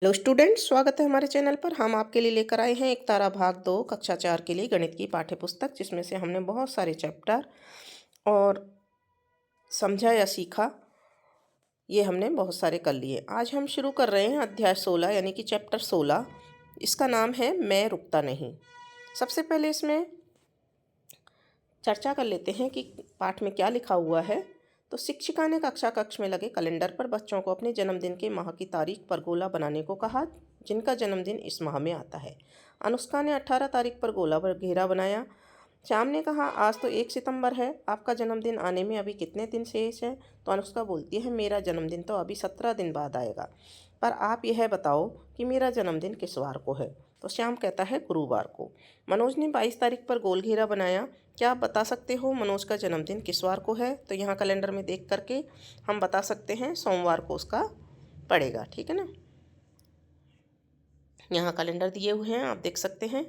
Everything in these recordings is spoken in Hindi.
हेलो स्टूडेंट्स, स्वागत है हमारे चैनल पर। हम आपके लिए लेकर आए हैं एक तारा भाग 2 कक्षा 4 के लिए गणित की पाठ्य पुस्तक, जिसमें से हमने बहुत सारे चैप्टर और समझा या सीखा, ये हमने बहुत सारे कर लिए। आज हम शुरू कर रहे हैं अध्याय 16 यानी कि चैप्टर 16। इसका नाम है मैं रुकता नहीं। सबसे पहले इसमें चर्चा कर लेते हैं कि पाठ में क्या लिखा हुआ है। तो शिक्षिका ने कक्षा कक्ष में लगे कैलेंडर पर बच्चों को अपने जन्मदिन के माह की तारीख पर गोला बनाने को कहा, जिनका जन्मदिन इस माह में आता है। अनुष्का ने 18 तारीख पर गोला पर घेरा बनाया। श्याम ने कहा, आज तो 1 सितंबर है, आपका जन्मदिन आने में अभी कितने दिन शेष हैं? तो अनुष्का बोलती है, मेरा जन्मदिन तो अभी 17 दिन बाद आएगा, पर आप यह बताओ कि मेरा जन्मदिन किस वार को है? तो श्याम कहता है, गुरुवार को। मनोज ने 22 तारीख पर गोल घेरा बनाया। क्या आप बता सकते हो मनोज का जन्मदिन किस वार को है? तो यहाँ कैलेंडर में देख करके हम बता सकते हैं सोमवार को उसका पड़ेगा। ठीक है ना। यहाँ कैलेंडर दिए हुए हैं, आप देख सकते हैं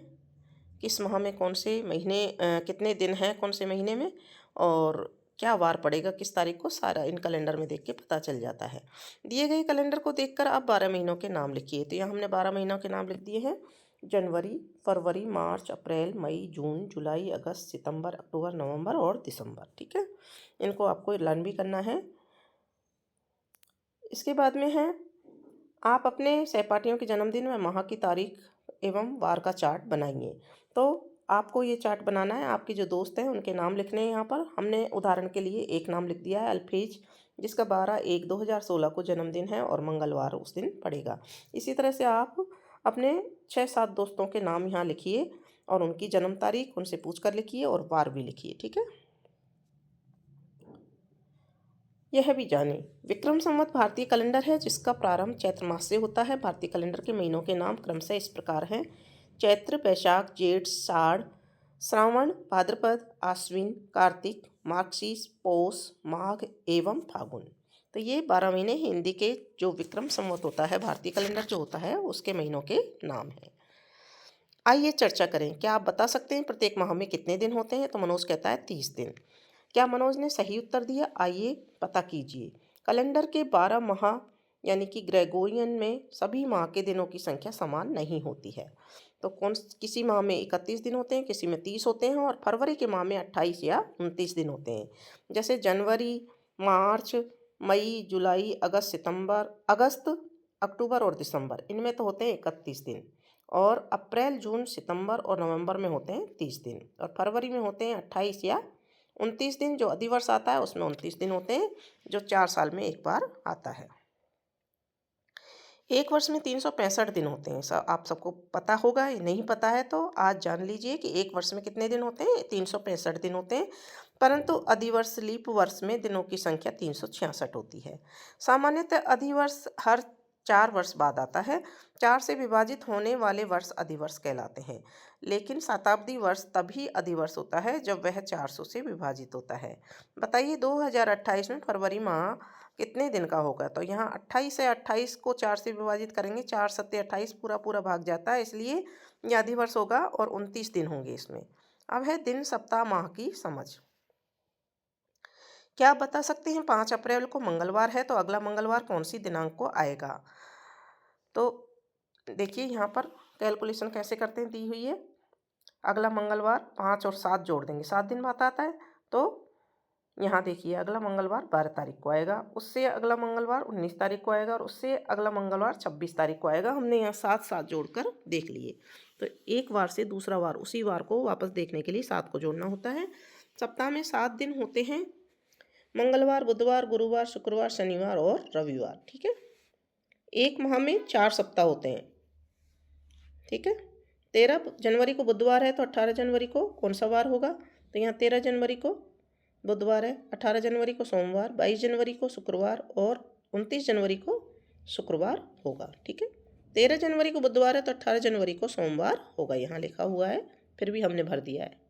किस माह में कौन से महीने कितने दिन हैं कौन से महीने में, और क्या वार पड़ेगा किस तारीख को, सारा इन कैलेंडर में देख के पता चल जाता है। दिए गए कैलेंडर को देखकर आप 12 महीनों के नाम लिखिए। तो यहाँ हमने 12 महीनों के नाम लिख दिए हैं। जनवरी, फरवरी, मार्च, अप्रैल, मई, जून, जुलाई, अगस्त, सितंबर, अक्टूबर, नवंबर और दिसंबर। ठीक है, इनको आपको लर्न भी करना है। इसके बाद में है, आप अपने सहपाठियों के जन्मदिन व माह की तारीख एवं वार का चार्ट बनाइए। तो आपको ये चार्ट बनाना है। आपके जो दोस्त हैं उनके नाम लिखने हैं। यहाँ पर हमने उदाहरण के लिए एक नाम लिख दिया है, अल्फेज, जिसका 12/1/2016 को जन्मदिन है और मंगलवार उस दिन पड़ेगा। इसी तरह से आप अपने 6-7 दोस्तों के नाम यहाँ लिखिए और उनकी जन्म तारीख उनसे पूछ कर लिखिए और वार भी लिखिए। ठीक है। यह भी जाने, विक्रम संवत भारतीय कैलेंडर है जिसका प्रारंभ चैत्र मास से होता है। भारतीय कैलेंडर के महीनों के नाम क्रमशः इस प्रकार हैं: चैत्र, बैशाख, जेठ, साढ़, श्रावण, भाद्रपद, आश्विन, कार्तिक, मार्गशीर्ष, पौष, माघ एवं फागुन। तो ये 12 महीने हिंदी के जो विक्रम संवत होता है, भारतीय कैलेंडर जो होता है, उसके महीनों के नाम हैं। आइए चर्चा करें। क्या आप बता सकते हैं प्रत्येक माह में कितने दिन होते हैं? तो मनोज कहता है 30 दिन। क्या मनोज ने सही उत्तर दिया? आइए पता कीजिए। कैलेंडर के 12 माह यानी कि ग्रेगोरियन में सभी माह के दिनों की संख्या समान नहीं होती है। तो किसी माह में 31 दिन होते हैं, किसी में 30 होते हैं, और फरवरी के माह में 28 या 29 दिन होते हैं। जैसे जनवरी, मार्च, मई, जुलाई, अगस्त, अक्टूबर और दिसंबर, इनमें तो होते हैं 31 दिन। और अप्रैल, जून, सितंबर और नवंबर में होते हैं 30 दिन, और फरवरी में होते हैं 28 या 29 दिन। जो अधिवर्ष आता है उसमें 29 दिन होते हैं, जो 4 साल में एक बार आता है। एक वर्ष में 365 दिन होते हैं। आप सबको पता होगा, ये नहीं पता है तो आज जान लीजिए कि एक वर्ष में कितने दिन होते हैं। 365 दिन होते हैं, परंतु अधिवर्ष लीप वर्ष में दिनों की संख्या 366 होती है। सामान्यतः अधिवर्ष हर 4 वर्ष बाद आता है। 4 से विभाजित होने वाले वर्ष अधिवर्ष कहलाते हैं, लेकिन शताब्दी वर्ष तभी अधिवर्ष होता है जब वह 400 से विभाजित होता है। बताइए 2028 में फरवरी माह कितने दिन का होगा? तो यहाँ 28 है, 28 को 4 से विभाजित करेंगे, 4 सत्ते 28, पूरा पूरा भाग जाता है, इसलिए यह अधिवर्ष होगा और 29 दिन होंगे इसमें। अब है दिन, सप्ताह, माह की समझ। क्या आप बता सकते हैं 5 अप्रैल को मंगलवार है, तो अगला मंगलवार कौन सी दिनांक को आएगा? तो देखिए यहाँ पर कैलकुलेशन कैसे करते हैं, दी हुई है। अगला मंगलवार 5 और 7 जोड़ देंगे, 7 दिन बाद आता है। तो यहाँ देखिए अगला मंगलवार 12 तारीख को आएगा, उससे अगला मंगलवार 19 तारीख को आएगा, और उससे अगला मंगलवार 26 तारीख को आएगा। हमने यहाँ 7 जोड़कर देख लिए। तो एक वार से दूसरा वार, उसी वार को वापस देखने के लिए 7 को जोड़ना होता है। सप्ताह में 7 दिन होते हैं: मंगलवार, बुधवार, गुरुवार, शुक्रवार, शनिवार और रविवार। ठीक है। एक माह में 4 सप्ताह होते हैं। ठीक है। 13 जनवरी को बुधवार है, तो 18 जनवरी को कौन सा वार होगा? तो यहाँ 13 जनवरी को बुधवार है, 18 जनवरी को सोमवार, 22 जनवरी को शुक्रवार और 29 जनवरी को शुक्रवार होगा। ठीक है। 13 जनवरी को बुधवार है, तो 18 जनवरी को सोमवार होगा, यहाँ लिखा हुआ है, फिर भी हमने भर दिया है।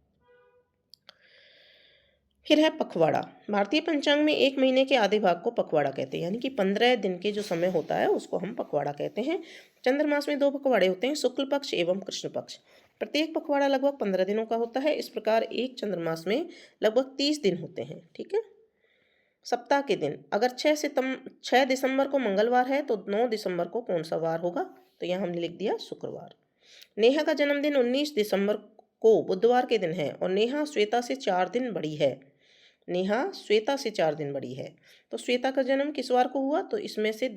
फिर है पखवाड़ा। भारतीय पंचांग में एक महीने के आधे भाग को पखवाड़ा कहते हैं, यानी कि 15 दिन के जो समय होता है उसको हम पखवाड़ा कहते हैं। चंद्रमास में 2 पखवाड़े होते हैं, शुक्ल पक्ष एवं कृष्ण पक्ष। प्रत्येक पखवाड़ा लगभग 15 दिनों का होता है। इस प्रकार एक चंद्रमास में लगभग 30 दिन होते हैं। ठीक है। सप्ताह के दिन, अगर 6 दिसंबर को मंगलवार है तो 9 दिसंबर को कौन सा वार होगा? तो यहाँ हमने लिख दिया शुक्रवार। नेहा का जन्मदिन 19 दिसंबर को बुधवार के दिन है और नेहा श्वेता से 4 दिन बड़ी है। नेहा श्वेता से 4 दिन बड़ी है, तो श्वेता का जन्म किस वार को हुआ? तो इसमें से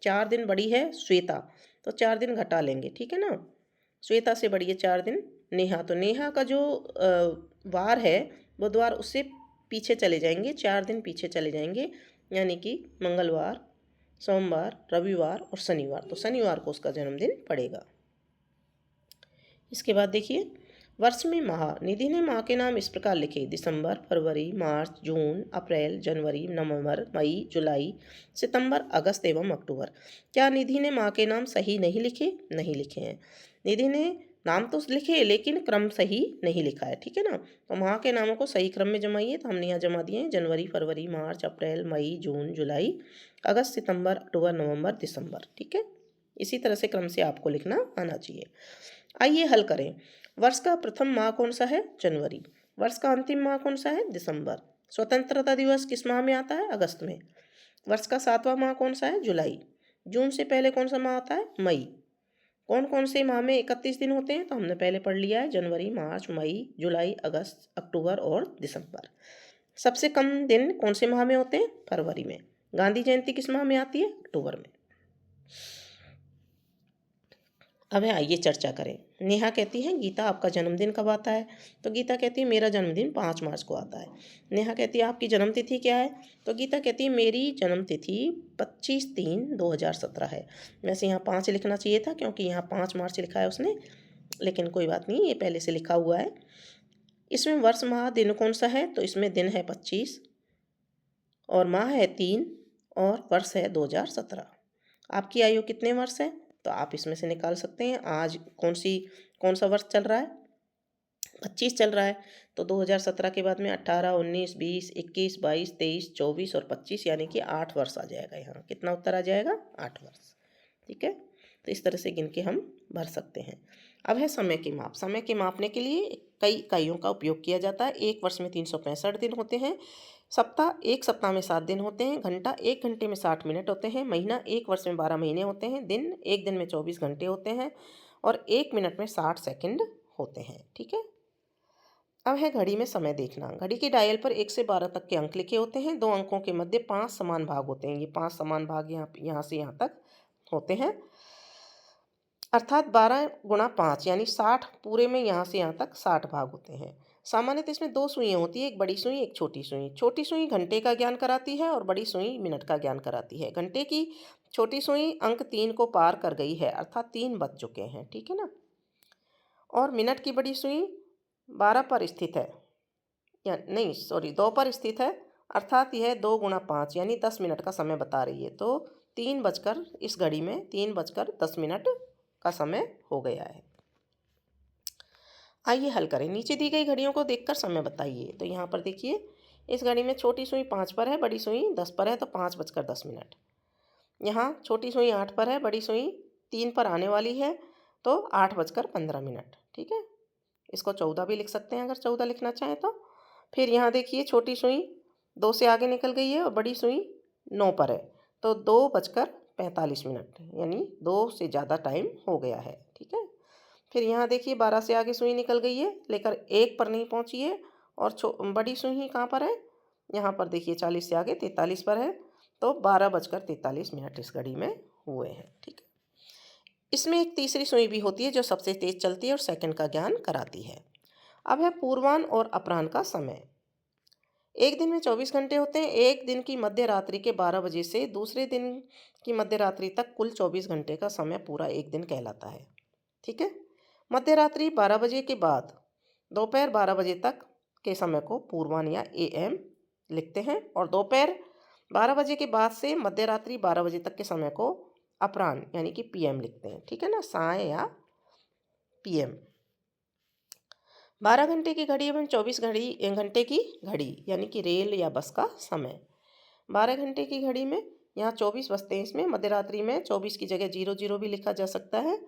4 दिन बड़ी है श्वेता, तो 4 दिन घटा लेंगे, ठीक है ना। श्वेता से बड़ी है 4 दिन नेहा, तो नेहा का जो वार है बुधवार, उससे पीछे चले जाएंगे, 4 दिन पीछे चले जाएंगे, यानी कि मंगलवार, सोमवार, रविवार और शनिवार, तो शनिवार को उसका जन्मदिन पड़ेगा। इसके बाद देखिए, वर्ष में माह। निधि ने माह के नाम इस प्रकार लिखे: दिसंबर, फरवरी, मार्च, जून, अप्रैल, जनवरी, नवंबर, मई, जुलाई, सितंबर, अगस्त एवं अक्टूबर। क्या निधि ने माह के नाम सही नहीं लिखे? नहीं लिखे हैं। निधि ने नाम तो लिखे लेकिन क्रम सही नहीं लिखा है, ठीक है ना। तो माह के नामों को सही क्रम में जमाइए, तो हमने यहाँ जमा दिए हैं जनवरी, फरवरी, मार्च, अप्रैल, मई, जून, जुलाई, अगस्त, सितंबर, अक्टूबर, नवंबर, दिसंबर, ठीक है। इसी तरह से क्रम से आपको लिखना आना चाहिए। आइए हल करें। वर्ष का प्रथम माह कौन सा है? जनवरी। वर्ष का अंतिम माह कौन सा है? दिसंबर। स्वतंत्रता दिवस किस माह में आता है? अगस्त में। वर्ष का 7वां माह कौन सा है? जुलाई। जून से पहले कौन सा माह आता है? मई। कौन कौन से माह में 31 दिन होते हैं? तो हमने पहले पढ़ लिया है, जनवरी, मार्च, मई, जुलाई, अगस्त, अक्टूबर और दिसंबर। सबसे कम दिन कौन से माह में होते हैं? फरवरी में। गांधी जयंती किस माह में आती है? अक्टूबर में। अब आइए चर्चा करें। नेहा कहती है गीता आपका जन्मदिन कब आता है? तो गीता कहती है मेरा जन्मदिन 5 मार्च को आता है। नेहा कहती है आपकी जन्मतिथि क्या है? तो गीता कहती है मेरी जन्मतिथि 25/3/2017 है। वैसे यहाँ 5 लिखना चाहिए था क्योंकि यहाँ 5 मार्च लिखा है उसने, लेकिन कोई बात नहीं, ये पहले से लिखा हुआ है। इसमें वर्ष माह दिन कौन सा है? तो इसमें दिन है 25 और माह है 3 और वर्ष है 2017। आपकी आयु कितने वर्ष है? तो आप इसमें से निकाल सकते हैं। आज कौन सा वर्ष चल रहा है? 25 चल रहा है, तो 2017 के बाद में 18, 19, 20, 21, 22, 23, 24 और 25, यानी कि 8 वर्ष आ जाएगा। यहाँ कितना उत्तर आ जाएगा? 8 वर्ष, ठीक है। तो इस तरह से गिन के हम भर सकते हैं। अब है समय की माप। समय के मापने के लिए कई इकाइयों का उपयोग किया जाता है। एक वर्ष में 365 दिन होते हैं। एक सप्ताह में 7 दिन होते हैं। घंटा 1 घंटे में 60 मिनट होते हैं। महीना 1 वर्ष में 12 महीने होते हैं। दिन 1 दिन में 24 घंटे होते हैं और 1 मिनट में 60 सेकंड होते हैं, ठीक है। अब है घड़ी में समय देखना। घड़ी के डायल पर 1 से 12 तक के अंक लिखे होते हैं। 2 अंकों के मध्य 5 समान भाग होते हैं। ये 5 समान भाग यहाँ से यहाँ तक होते हैं, अर्थात 12 गुणा 5 यानी 60, पूरे में यहाँ से यहाँ तक 60 भाग होते हैं। सामान्यतः इसमें 2 सुइयाँ होती है, एक बड़ी सुई, एक छोटी सुई। छोटी सुई घंटे का ज्ञान कराती है और बड़ी सुई मिनट का ज्ञान कराती है। घंटे की छोटी सुई अंक 3 को पार कर गई है, अर्थात 3 बज चुके हैं, ठीक है ना। और मिनट की बड़ी सुई 12 पर स्थित है, या नहीं सॉरी 2 पर स्थित है, अर्थात यह 2 गुणा 5 यानी 10 मिनट का समय बता रही है। तो 3 बजकर इस घड़ी में 3:10 का समय हो गया है। आइए हल करें। नीचे दी गई घड़ियों को देखकर समय बताइए। तो यहाँ पर देखिए, इस घड़ी में छोटी सुई 5 पर है, बड़ी सुई 10 पर है, तो 5:10। यहाँ छोटी सुई 8 पर है, बड़ी सुई 3 पर आने वाली है, तो 8:15, ठीक है। इसको 14 भी लिख सकते हैं अगर 14 लिखना चाहें तो। फिर यहाँ देखिए, छोटी सुई 2 से आगे निकल गई है और बड़ी सुई 9 पर है, तो 2:45, यानी 2 से ज़्यादा टाइम हो गया है, ठीक है। फिर यहाँ देखिए 12 से आगे सुई निकल गई है, लेकर 1 पर नहीं पहुँची है, और बड़ी सुई कहाँ पर है? यहाँ पर देखिए 40 से आगे 43 पर है, तो 12:43 इस घड़ी में हुए हैं, ठीक है। इसमें एक तीसरी सुई भी होती है जो सबसे तेज चलती है और सेकंड का ज्ञान कराती है। अब है पूर्वाह्न और अपराह्न का समय। एक दिन में 24 घंटे होते हैं। एक दिन की मध्य रात्रि के 12 बजे से दूसरे दिन की मध्य रात्रि तक कुल 24 घंटे का समय पूरा एक दिन कहलाता है, ठीक है। मध्य रात्रि 12 बजे के बाद दोपहर 12 बजे तक के समय को पूर्वाह्न या AM लिखते हैं, और दोपहर 12 बजे के बाद से मध्य रात्रि 12 बजे तक के समय को अपराह्न यानी कि PM लिखते हैं, ठीक है ना, साय या PM। 12 घंटे की घड़ी एवं 24 घंटे की घड़ी यानी कि रेल या बस का समय। 12 घंटे की घड़ी में यहाँ 24 बजते हैं, इसमें मध्य रात्रि में 24 की जगह 00 भी लिखा जा सकता है।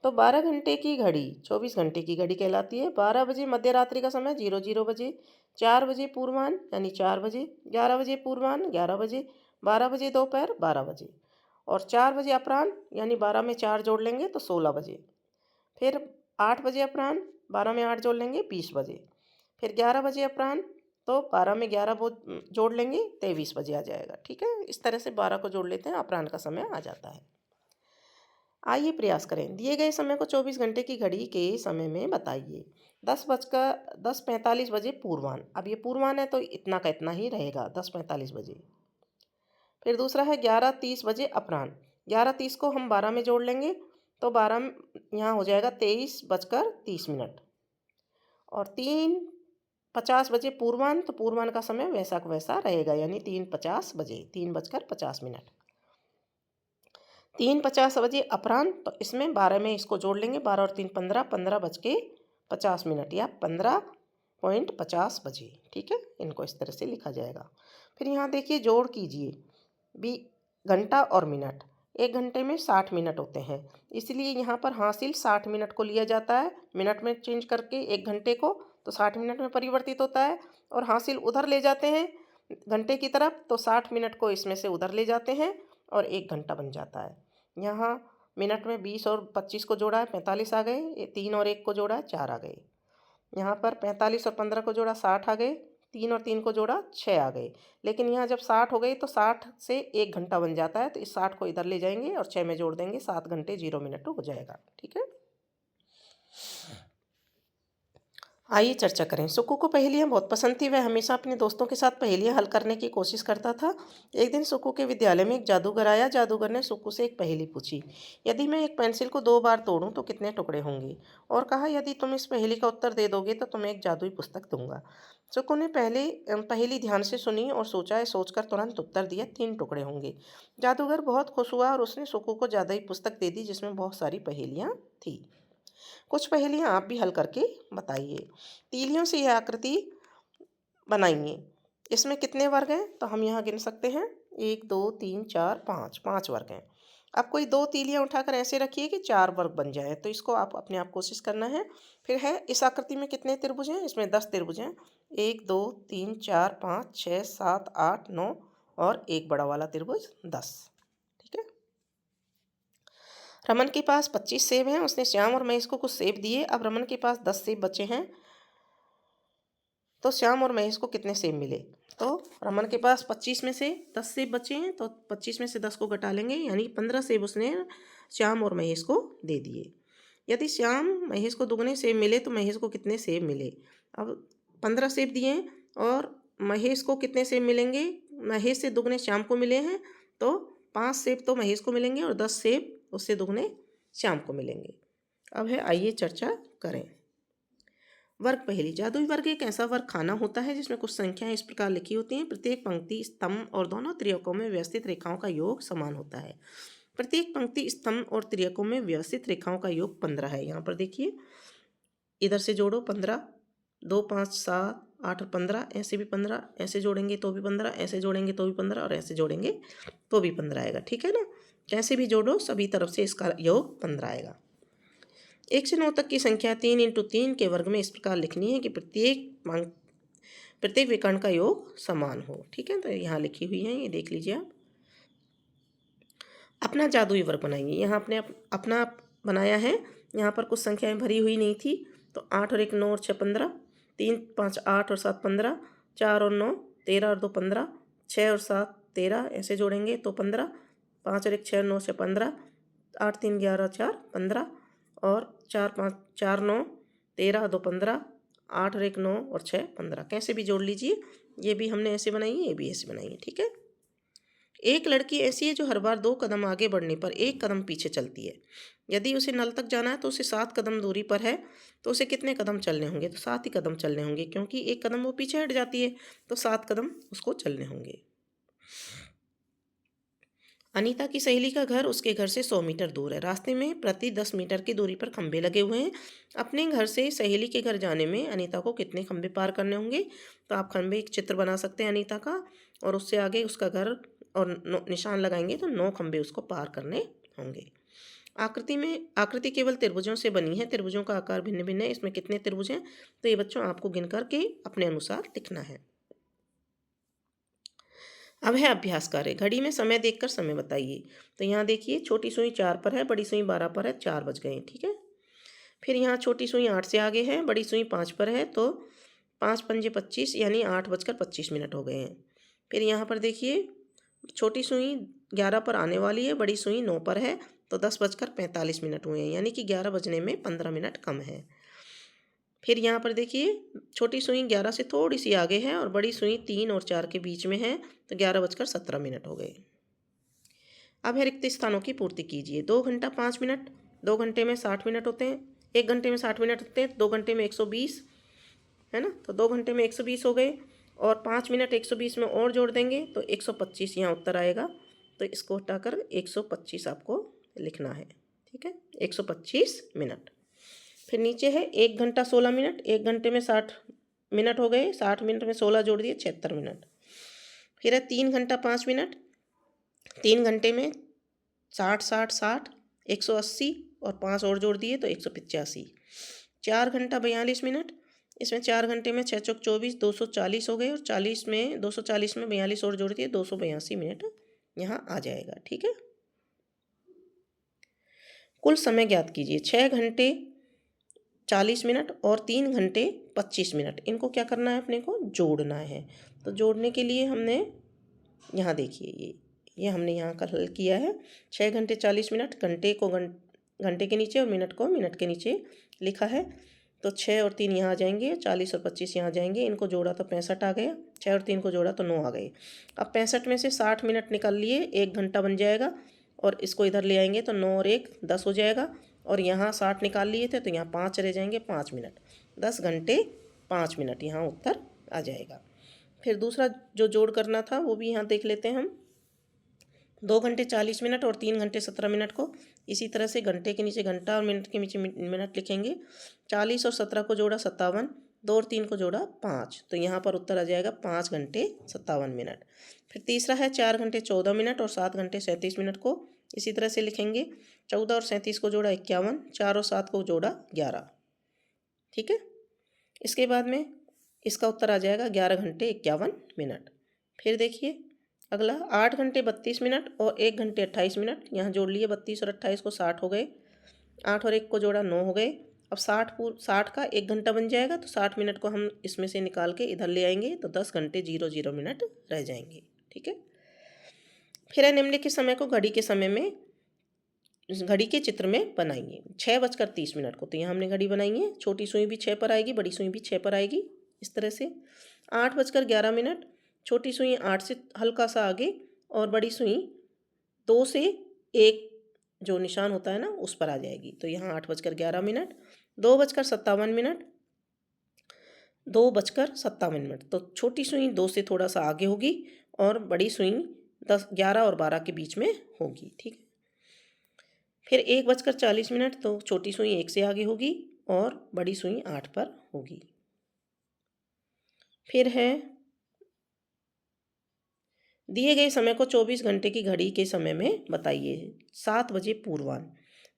तो 12 घंटे की घड़ी 24 घंटे की घड़ी कहलाती है। 12 बजे मध्य रात्रि का समय 00 बजे, 4 बजे पूर्वाह्न यानी 4 बजे, 11 बजे पूर्वाह्न 11 बजे, 12 बजे दोपहर 12 बजे और 4 बजे अपराह्न यानी 12 में 4 जोड़ लेंगे तो 16 बजे। फिर 8 बजे अपराह्न, 12 में 8 जोड़ लेंगे 20 बजे। फिर 11 बजे अपराह्न, तो 12 में 11 जोड़ लेंगे 23 बजे आ जाएगा। ठीक है, इस तरह से 12 को जोड़ लेते हैं, अपराह्न का समय आ जाता है। आइए प्रयास करें। दिए गए समय को 24 घंटे की घड़ी के समय में बताइए। 10:45 बजे पूर्वाह्न। अब ये पूर्वाह्न है तो इतना का इतना ही रहेगा 10:45 बजे। फिर दूसरा है 11:30 बजे अपराह्न। 11:30 को हम 12 में जोड़ लेंगे तो 12 यहाँ हो जाएगा 23:30 और 3:50 बजे पूर्वाह्न, तो पूर्वाह्न का समय वैसा का वैसा रहेगा यानी 3:50 बजे, 3:50। 3:50 बजे अपराह्न, तो इसमें 12 में इसको जोड़ लेंगे, 12 और 3 15, 15:50 या 15:50 बजे। ठीक है, इनको इस तरह से लिखा जाएगा। फिर यहाँ देखिए जोड़ कीजिए भी घंटा और मिनट। 1 घंटे में 60 मिनट होते हैं, इसलिए यहाँ पर हासिल 60 मिनट को लिया जाता है। मिनट में चेंज करके 1 घंटे को तो 60 मिनट में परिवर्तित होता है और हासिल उधर ले जाते हैं घंटे की तरफ, तो 60 मिनट को इसमें से उधर ले जाते हैं और 1 घंटा बन जाता है। यहाँ मिनट में 20 और 25 को जोड़ा है 45 आ गए, 3 और 1 को जोड़ा है 4 आ गए। यहाँ पर 45 और 15 को जोड़ा 60 आ गए, 3 और 3 को जोड़ा 6 आ गए। लेकिन यहाँ जब 60 हो गई तो 60 से 1 घंटा बन जाता है, तो इस 60 को इधर ले जाएंगे और 6 में जोड़ देंगे, 7 घंटे 0 मिनट हो जाएगा। ठीक है, आइए चर्चा करें। सुक्कू को पहेलियाँ बहुत पसंद थी। वह हमेशा अपने दोस्तों के साथ पहेलियाँ हल करने की कोशिश करता था। एक दिन सुक्कू के विद्यालय में एक जादूगर आया। जादूगर ने सुक्कू से एक पहेली पूछी, यदि मैं एक पेंसिल को 2 बार तोड़ूं तो कितने टुकड़े होंगे, और कहा यदि तुम इस पहेली का उत्तर दे दोगे तो तुम्हें एक जादुई पुस्तक दूंगा। सुक्कू ने पहेली ध्यान से सुनी और सोचकर तुरंत उत्तर दिया, 3 टुकड़े होंगे। जादूगर बहुत खुश हुआ और उसने सुक्कू को जादुई पुस्तक दे दी जिसमें बहुत सारी पहेलियाँ थी। कुछ पहेलियाँ आप भी हल करके बताइए। तीलियों से यह आकृति बनाइए। इसमें कितने वर्ग हैं, तो हम यहाँ गिन सकते हैं 1 2 3 4 5, 5 वर्ग हैं। अब कोई 2 तीलियाँ उठाकर ऐसे रखिए कि 4 वर्ग बन जाए, तो इसको आप अपने आप कोशिश करना है। फिर है इस आकृति में कितने त्रिभुज हैं, इसमें 10 त्रिभुज हैं, 1 2 3 4 5 6 7 8 9 और एक बड़ा वाला त्रिभुज 10। ठीक है, रमन के पास 25 सेब हैं। उसने श्याम और महेश को कुछ सेब दिए। अब रमन के पास 10 सेब बचे हैं, तो श्याम और महेश को कितने सेब मिले। तो रमन के पास 25 में से 10 सेब बचे हैं, तो 25 में से 10 को घटा लेंगे यानी 15 सेब उसने श्याम और महेश को दे दिए। यदि श्याम महेश को दुगने सेब मिले तो महेश को कितने सेब मिले। अब 15 सेब दिए हैं और महेश को कितने सेब मिलेंगे, महेश से दुगने श्याम को मिले हैं, तो 5 सेब तो महेश को मिलेंगे और 10 सेब उससे दुगने श्याम को मिलेंगे। अब है आइए चर्चा करें। वर्ग पहेली। जादुई वर्ग एक ऐसा वर्ग खाना होता है जिसमें कुछ संख्याएं इस प्रकार लिखी होती हैं। प्रत्येक पंक्ति, स्तंभ और दोनों त्रिकों में व्यवस्थित रेखाओं का योग समान होता है। प्रत्येक पंक्ति, स्तंभ और त्रिकों में व्यवस्थित रेखाओं का योग 15 है। यहाँ पर देखिए, इधर से जोड़ो 15, 2 5 7 8 और 15, ऐसे भी 15, ऐसे जोड़ेंगे तो भी 15, ऐसे जोड़ेंगे तो भी 15 और ऐसे जोड़ेंगे तो भी 15 आएगा। ठीक है ना, कैसे भी जोड़ो सभी तरफ से इसका योग 15 आएगा। 1 से 9 तक की संख्या 3 × 3 के वर्ग में इस प्रकार लिखनी है कि प्रत्येक विकर्ण का योग समान हो। ठीक है, तो यहाँ लिखी हुई है, ये देख लीजिए आप। अपना जादुई वर्ग बनाइए। यहाँ आपने अपना बनाया है। यहाँ पर कुछ संख्याएं भरी हुई नहीं थी, तो 8 और 1 9 और 6 15, 3 5 8 और 7 15, 4 और 9 13 और 2 15, 6 और 7 13, ऐसे जोड़ेंगे तो 15, 5 और 1 6 9 से 15, 8 3 11 4 15 और 4 5 4 9 13 2 15, 8 और 1 9 और 6 15, कैसे भी जोड़ लीजिए। ये भी हमने ऐसे बनाई है, ये भी ऐसे बनाई है। ठीक है, एक लड़की ऐसी है जो हर बार 2 कदम आगे बढ़ने पर 1 कदम पीछे चलती है। यदि उसे नल तक जाना है तो उसे 7 कदम दूरी पर है, तो उसे कितने कदम चलने होंगे, तो 7 ही कदम चलने होंगे, क्योंकि 1 कदम वो पीछे हट जाती है, तो 7 कदम उसको चलने होंगे। अनीता की सहेली का घर उसके घर से 100 मीटर दूर है। रास्ते में प्रति 10 मीटर की दूरी पर खंबे लगे हुए हैं। अपने घर से सहेली के घर जाने में अनीता को कितने खंबे पार करने होंगे, तो आप खंबे एक चित्र बना सकते हैं अनीता का, और उससे आगे उसका घर और निशान लगाएंगे तो 9 खंबे उसको पार करने होंगे। आकृति केवल त्रिभुजों से बनी है, त्रिभुजों का आकार भिन्न भिन्न है। इसमें कितने त्रिभुज हैं, तो ये बच्चों आपको गिन करके अपने अनुसार लिखना है। अब है अभ्यास कार्य। घड़ी में समय देखकर समय बताइए। तो यहाँ देखिए, छोटी सुई 4 पर है, बड़ी सुई 12 पर है, 4 बज गए, ठीक है। फिर यहाँ छोटी सुई 8 से आगे है, बड़ी सुई 5 पर है, तो 5 पंजे 25 यानी 8 बजकर 25 मिनट हो गए हैं। फिर यहाँ पर देखिए, छोटी सुई 11 पर आने वाली है, बड़ी सुई 9 पर है, तो 10 बजकर 45 मिनट हुए हैं, यानी कि 11 बजने में 15 मिनट कम है। फिर यहाँ पर देखिए, छोटी सुई 11 से थोड़ी सी आगे है और बड़ी सुई 3 और 4 के बीच में है, तो 11 बजकर 17 मिनट हो गए। अब है रिक्त स्थानों की पूर्ति कीजिए। 2 घंटा 5 मिनट, 2 घंटे में 60 मिनट होते हैं, 1 घंटे में 60 मिनट होते हैं, 2 घंटे में 120 है ना, तो 2 घंटे में 120 हो गए और 5 मिनट 120 में और जोड़ देंगे तो 125 यहाँ उत्तर आएगा। तो इसको हटाकर 125 आपको लिखना है, ठीक है, 125 मिनट। फिर नीचे है 1 घंटा 16 मिनट, 1 घंटे में 60 मिनट हो गए, 60 मिनट में 16 जोड़ दिए 76 मिनट। फिर है 3 घंटा 5 मिनट, 3 घंटे में 60 60 60 180 और 5 और जोड़ दिए तो 185। 4 घंटा 42 मिनट, इसमें 4 घंटे में 6 चौक 24 240 हो गए और 240 में 42 और जोड़ दिए 282 मिनट यहाँ आ जाएगा, ठीक है। कुल समय ज्ञात कीजिए। 6 घंटे 40 मिनट और 3 घंटे 25 मिनट, इनको क्या करना है, अपने को जोड़ना है। तो जोड़ने के लिए हमने यहाँ देखिए, ये हमने यहाँ का हल किया है। 6 घंटे 40 मिनट, घंटे को घंटे के नीचे और मिनट को मिनट के नीचे लिखा है, तो 6 और 3 यहाँ आ जाएंगे, 40 और 25 यहाँ आ जाएंगे। इनको जोड़ा तो 65 आ गया, 6 और 3 को जोड़ा तो 9 आ गए। अब 65 में से 60 मिनट निकाल लिए, 1 घंटा बन जाएगा और इसको इधर ले आएंगे तो 9 और 1 10 हो जाएगा और यहाँ 60 निकाल लिए थे तो यहाँ 5 रह जाएंगे, 5 मिनट, 10 घंटे 5 मिनट यहाँ उत्तर आ जाएगा। फिर दूसरा जो जोड़ करना था वो भी यहाँ देख लेते हैं हम। 2 घंटे 40 मिनट और 3 घंटे 17 मिनट को इसी तरह से घंटे के नीचे घंटा और मिनट के नीचे मिनट लिखेंगे। 40 और 17 को जोड़ा 57, 2 और 3 को जोड़ा 5, तो यहाँ पर उत्तर आ जाएगा 5 घंटे 57 मिनट। फिर तीसरा है 4 घंटे 14 मिनट और 7 घंटे 37 मिनट को इसी तरह से लिखेंगे। 14 और 37 को जोड़ा 51, 4 और 7 को जोड़ा 11, ठीक है। इसके बाद में इसका उत्तर आ जाएगा 11 घंटे 51 मिनट। फिर देखिए अगला 8 घंटे 32 मिनट और 1 घंटे 28 मिनट, यहाँ जोड़ लिए 32 और 28 को 60 हो गए, 8 और 1 को जोड़ा 9 हो गए। अब 60 का 1 घंटा बन जाएगा तो 60 मिनट को हम इसमें से निकाल के इधर ले आएंगे तो 10 घंटे 00 मिनट रह जाएंगे, ठीक है। फिर है निम्नलिखित समय को घड़ी के चित्र में बनाइए। 6 बजकर 30 मिनट को तो यहाँ हमने घड़ी बनाई है, छोटी सुई भी 6 पर आएगी, बड़ी सुई भी 6 पर आएगी, इस तरह से। 8 बजकर 11 मिनट, छोटी सुई 8 से हल्का सा आगे और बड़ी सुई 2 से 1 जो निशान होता है ना उस पर आ जाएगी, तो यहाँ 8 बजकर 11 मिनट। 2 बजकर 57 मिनट, 2 बजकर 57 मिनट, तो छोटी सुई 2 से थोड़ा सा आगे होगी और बड़ी सुई 11 और 12 के बीच में होगी, ठीक है। फिर 1 बजकर 40 मिनट, तो छोटी सुई 1 से आगे होगी और बड़ी सुई 8 पर होगी। फिर है दिए गए समय को 24 घंटे की घड़ी के समय में बताइए। 7 बजे पूर्वाह्न,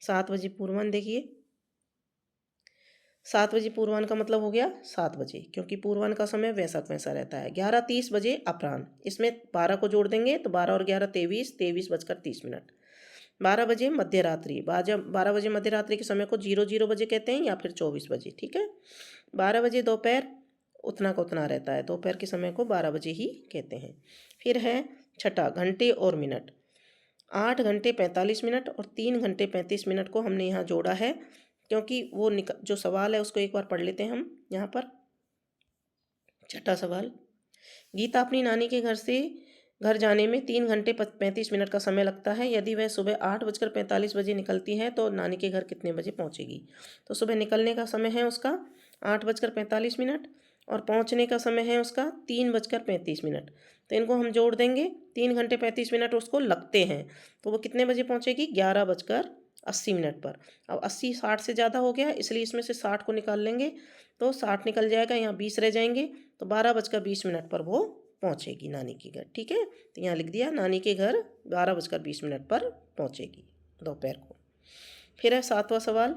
7 बजे पूर्वाह्न देखिए, 7 बजे पूर्वाह्न का मतलब हो गया 7 बजे, क्योंकि पूर्वाह्न का समय वैसा वैसा रहता है। 11:30 बजे अपराह्न, इसमें 12 को जोड़ देंगे तो 12 और 11 23, 23 बजकर 30 मिनट। 12 बजे मध्यरात्रि, 12 बजे मध्यरात्रि के समय को 00 बजे कहते हैं या फिर 24 बजे, ठीक है। 12 बजे दोपहर, उतना का उतना रहता है, दोपहर के समय को 12 बजे ही कहते हैं। फिर है छठा घंटे और मिनट, 8 घंटे 45 मिनट और 3 घंटे 35 मिनट को हमने यहाँ जोड़ा है, क्योंकि वो जो सवाल है उसको एक बार पढ़ लेते हैं हम यहाँ पर। छठा सवाल, गीता अपनी नानी के घर जाने में 3 घंटे 35 मिनट का समय लगता है। यदि वह सुबह 8 बजकर 45 बजे निकलती है तो नानी के घर कितने बजे पहुंचेगी। तो सुबह निकलने का समय है उसका 8 बजकर 45 मिनट और पहुंचने का समय है उसका 3 बजकर 35 मिनट। तो इनको हम जोड़ देंगे, 3 घंटे 35 मिनट उसको लगते हैं, तो वो कितने बजे पहुंचेगी, 11 बजकर 80 मिनट पर। अब 80 60 से ज़्यादा हो गया, इसलिए इसमें से 60 को निकाल लेंगे तो 60 निकल जाएगा, यहाँ 20 रह जाएंगे, तो 12 बजकर 20 मिनट पर वो पहुंचेगी नानी के घर, ठीक है। तो यहाँ लिख दिया नानी के घर 12 बजकर 20 मिनट पर पहुंचेगी दोपहर को। फिर है 7वां सवाल,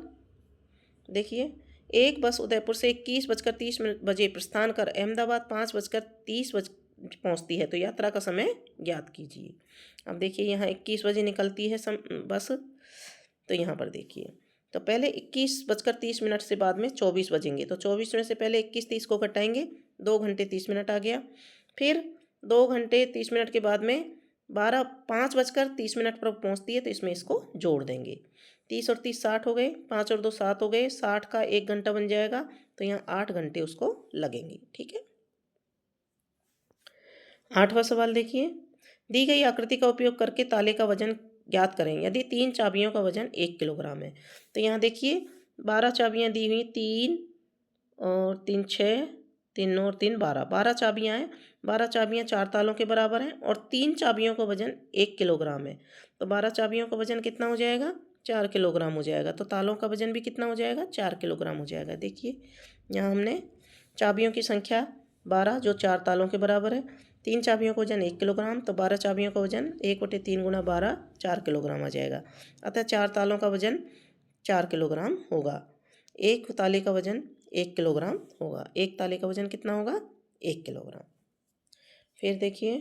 देखिए, एक बस उदयपुर से 21:30 बजे प्रस्थान कर अहमदाबाद 5:30 पहुंचती है, तो यात्रा का समय ज्ञात कीजिए। अब देखिए यहाँ 21 बजे निकलती है बस, तो यहाँ पर देखिए, तो पहले 21:30 से बाद में 24 बजेंगे, तो 24 में से पहले 21:30 को घटाएंगे, 2 घंटे 30 मिनट आ गया। फिर 2 घंटे 30 मिनट के बाद में 5:30 पर पहुँचती है, तो इसमें इसको जोड़ देंगे। 30 और 30 60 हो गए, 5 और 2 7 हो गए, 60 का 1 घंटा बन जाएगा, तो यहाँ 8 घंटे उसको लगेंगे। ठीक है। 8वां सवाल देखिए, दी गई आकृति का उपयोग करके ताले का वजन ज्ञात करें यदि 3 चाबियों का वजन 1 किलोग्राम है। तो यहाँ देखिए 12 चाबियाँ दी हुई, 3 और 3 6, 3 9 और 3 12, 12 चाबियाँ हैं। 12 चाबियाँ 4 तालों के बराबर हैं और 3 चाबियों का वजन 1 किलोग्राम है। तो 12 चाबियों का वजन कितना हो जाएगा? 4 किलोग्राम हो जाएगा। तो तालों का वजन भी कितना हो जाएगा? 4 किलोग्राम हो जाएगा। देखिए यहाँ हमने चाबियों की संख्या 12 जो 4 तालों के बराबर है, 3 चाबियों का वजन 1 किलोग्राम, तो 12 चाबियों का वजन 1/3 × 12 4 किलोग्राम आ जाएगा। अतः 4 तालों का वजन 4 किलोग्राम होगा। एक ताले का वजन 1 किलोग्राम होगा। एक ताले का वजन कितना होगा? 1 किलोग्राम। फिर देखिए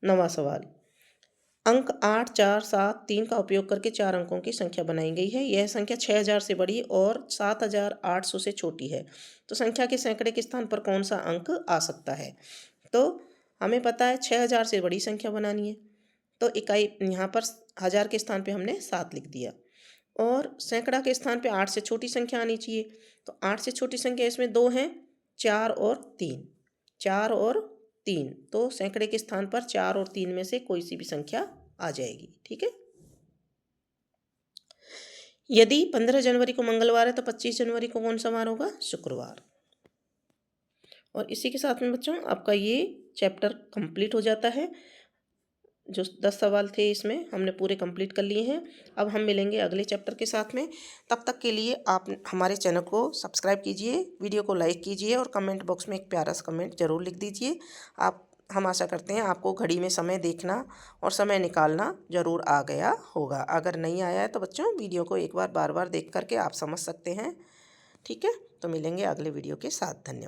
9वां सवाल, अंक 8 4 7 3 का उपयोग करके 4 अंकों की संख्या बनाई गई है। यह संख्या 6000 से बड़ी और 7800 से छोटी है, तो संख्या के सैकड़े के स्थान पर कौन सा अंक आ सकता है? तो हमें पता है 6000 से बड़ी संख्या बनानी है, तो इकाई यहाँ पर हज़ार के स्थान पे हमने 7 लिख दिया और सैकड़ा के स्थान पे 8 से छोटी संख्या आनी चाहिए। तो 8 से छोटी संख्या इसमें 2 हैं, 4 और 3, 4 और 3, तो सैकड़े के स्थान पर 4 और 3 में से कोई सी भी संख्या आ जाएगी। ठीक है। यदि 15 जनवरी को मंगलवार है तो 25 जनवरी को कौन सा वार होगा? शुक्रवार। और इसी के साथ में बच्चों आपका ये चैप्टर कंप्लीट हो जाता है। जो 10 सवाल थे इसमें हमने पूरे कंप्लीट कर लिए हैं। अब हम मिलेंगे अगले चैप्टर के साथ में। तब तक के लिए आप हमारे चैनल को सब्सक्राइब कीजिए, वीडियो को लाइक कीजिए और कमेंट बॉक्स में एक प्यारा सा कमेंट ज़रूर लिख दीजिए। हम आशा करते हैं आपको घड़ी में समय देखना और समय निकालना ज़रूर आ गया होगा। अगर नहीं आया है तो बच्चों वीडियो को एक बार बार देख करके आप समझ सकते हैं। ठीक है, तो मिलेंगे अगले वीडियो के साथ। धन्यवाद।